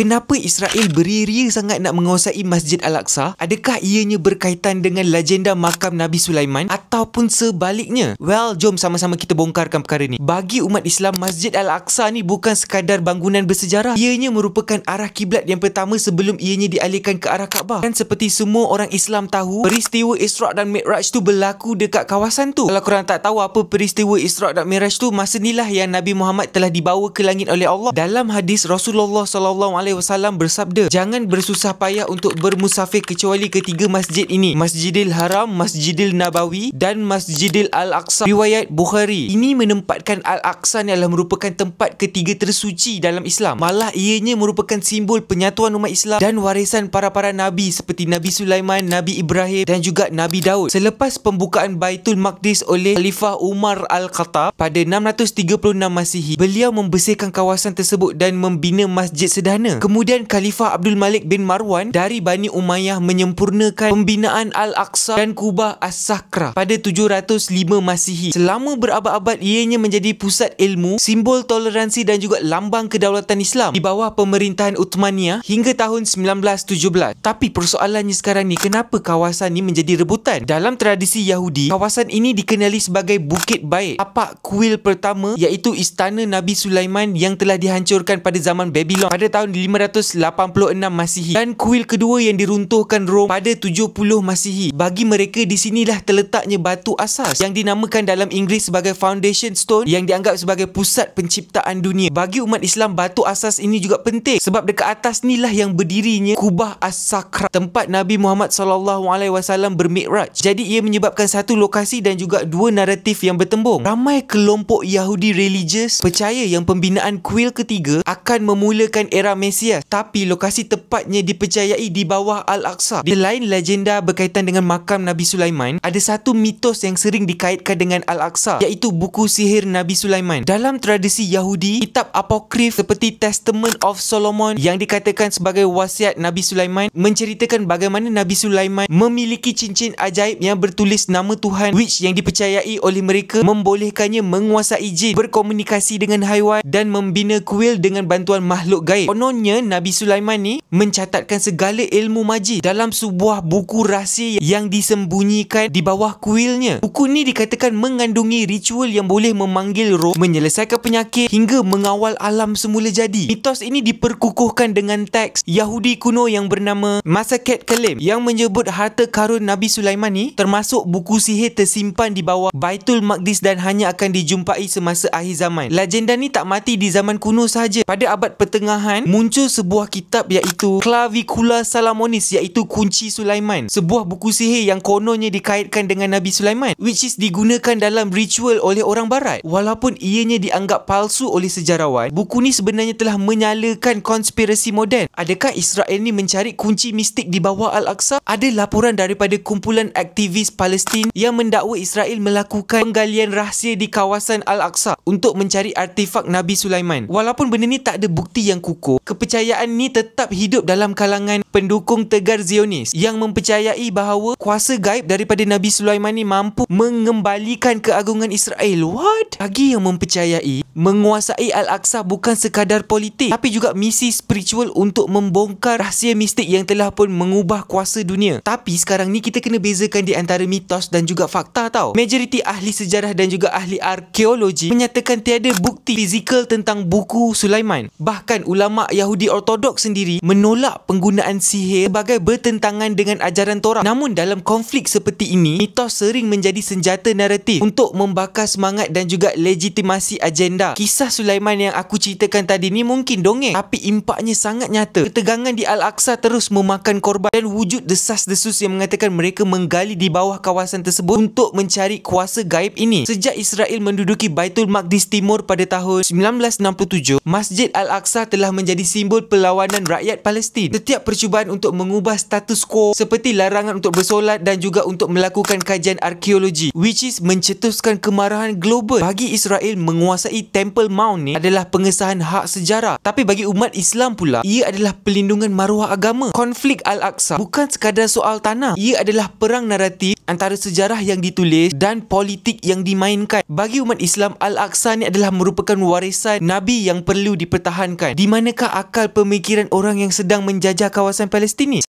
kenapa Israel beria-ria sangat nak menguasai Masjid Al-Aqsa? Adakah ianya berkaitan dengan legenda makam Nabi Sulaiman ataupun sebaliknya? Well, jom sama-sama kita bongkarkan perkara ni. Bagi umat Islam, Masjid Al-Aqsa ni bukan sekadar bangunan bersejarah. Ianya merupakan arah kiblat yang pertama sebelum ianya dialihkan ke arah Kaabah. Dan seperti semua orang Islam tahu, peristiwa Isra' dan Mi'raj tu berlaku dekat kawasan tu. Kalau korang tak tahu apa peristiwa Isra' dan Mi'raj tu, masa inilah yang Nabi Muhammad telah dibawa ke langit oleh Allah. Dalam hadis Rasulullah SAW bersabda, jangan bersusah payah untuk bermusafir kecuali ketiga masjid ini, Masjidil Haram, Masjidil Nabawi dan Masjidil Al-Aqsa. Riwayat Bukhari. Ini menempatkan Al-Aqsa ni adalah merupakan tempat ketiga tersuci dalam Islam. Malah ianya merupakan simbol penyatuan umat Islam dan warisan para nabi seperti Nabi Sulaiman, Nabi Ibrahim dan juga Nabi Daud. Selepas pembukaan Baitul Maqdis oleh Khalifah Umar Al-Khattab pada 636 Masihi, beliau membersihkan kawasan tersebut dan membina masjid sederhana. Kemudian Khalifah Abdul Malik bin Marwan dari Bani Umayyah menyempurnakan pembinaan Al-Aqsa dan Kubah As-Sakra pada 705 Masihi. Selama berabad-abad ianya menjadi pusat ilmu, simbol toleransi dan juga lambang kedaulatan Islam di bawah pemerintahan Uthmaniyah hingga tahun 1917. Tapi persoalannya sekarang ni, kenapa kawasan ni menjadi rebutan? Dalam tradisi Yahudi, kawasan ini dikenali sebagai Bukit Baik. Tapak kuil pertama iaitu Istana Nabi Sulaiman yang telah dihancurkan pada zaman Babylon pada tahun 586 Masihi, dan kuil kedua yang diruntuhkan Rom pada 70 Masihi. Bagi mereka, di sinilah terletaknya batu asas yang dinamakan dalam Inggeris sebagai Foundation Stone, yang dianggap sebagai pusat penciptaan dunia. Bagi umat Islam, batu asas ini juga penting sebab dekat atas inilah yang berdirinya Kubah As-Sakra, tempat Nabi Muhammad SAW bermi'raj. Jadi ia menyebabkan satu lokasi dan juga dua naratif yang bertembung. Ramai kelompok Yahudi religius percaya yang pembinaan kuil ketiga akan memulakan era Mesias, tapi lokasi tepatnya dipercayai di bawah Al-Aqsa. Di lain legenda berkaitan dengan makam Nabi Sulaiman, ada satu mitos yang sering dikaitkan dengan Al-Aqsa, iaitu buku sihir Nabi Sulaiman. Dalam tradisi Yahudi, kitab apokrif seperti Testament of Solomon yang dikatakan sebagai wasiat Nabi Sulaiman menceritakan bagaimana Nabi Sulaiman memiliki cincin ajaib yang bertulis nama Tuhan, which yang dipercayai oleh mereka membolehkannya menguasai jin, berkomunikasi dengan haiwan dan membina kuil dengan bantuan makhluk gaib. Kononnya Nabi Sulaiman ni mencatatkan segala ilmu majis dalam sebuah buku rahsia yang disembunyikan di bawah kuilnya. Buku ni dikatakan mengandungi ritual yang boleh memanggil roh, menyelesaikan penyakit hingga mengawal alam semula jadi. Mitos ini diperkukuhkan dengan teks Yahudi kuno yang bernama Masaket Kalim yang menyebut harta karun Nabi Sulaiman ni termasuk buku sihir tersimpan di bawah Baitul Maqdis dan hanya akan dijumpai semasa akhir zaman. Legenda ni tak mati di zaman kuno sahaja. Pada abad pertengahan muncul sebuah kitab iaitu Clavicula Salamonis, iaitu kunci Sulaiman, sebuah buku sihir yang kononnya dikaitkan dengan Nabi Sulaiman, which is digunakan dalam ritual oleh orang barat. Walaupun ianya dianggap palsu oleh sejarawan, buku ni sebenarnya telah menyalakan konspirasi moden. Adakah Israel ni mencari kunci mistik di bawah Al-Aqsa? Ada laporan daripada kumpulan aktivis Palestin yang mendakwa Israel melakukan penggalian rahsia di kawasan Al-Aqsa untuk mencari artefak Nabi Sulaiman. Walaupun benda ni tak ada bukti yang kukuh, kepercayaan ni tetap hidup dalam kalangan pendukung tegar Zionis yang mempercayai bahawa kuasa gaib daripada Nabi Sulaiman ni mampu mengembalikan keagungan Israel. What? Bagi yang mempercayai menguasai Al-Aqsa bukan sekadar politik, tapi juga misi spiritual untuk membongkar rahsia mistik yang telah pun mengubah kuasa dunia. Tapi sekarang ni kita kena bezakan di antara mitos dan juga fakta tau. Majoriti ahli sejarah dan juga ahli arkeologi menyatakan tiada bukti fizikal tentang buku Sulaiman. Bahkan ulama Yahudi Ortodoks sendiri menolak penggunaan sihir sebagai bertentangan dengan ajaran Torah. Namun dalam konflik seperti ini, mitos sering menjadi senjata naratif untuk membakar semangat dan juga legitimasi agenda. Kisah Sulaiman yang aku ceritakan tadi ni mungkin dongeng, tapi impaknya sangat nyata. Ketegangan di Al-Aqsa terus memakan korban dan wujud desas-desus yang mengatakan mereka menggali di bawah kawasan tersebut untuk mencari kuasa gaib ini. Sejak Israel menduduki Baitul Maqdis Timur pada tahun 1967, Masjid Al-Aqsa telah menjadi simbol perlawanan rakyat Palestin. Setiap percubaan untuk mengubah status quo seperti larangan untuk bersolat dan juga untuk melakukan kajian arkeologi, which is mencetuskan kemarahan global. Bagi Israel, menguasai Temple Mount ni adalah pengesahan hak sejarah, tapi bagi umat Islam pula, ia adalah pelindungan maruah agama. Konflik Al-Aqsa bukan sekadar soal tanah, ia adalah perang naratif antara sejarah yang ditulis dan politik yang dimainkan. Bagi umat Islam, Al-Aqsa ni adalah merupakan warisan Nabi yang perlu dipertahankan. Di manakah akal pemikiran orang yang sedang menjajah kawasan Palestin ni?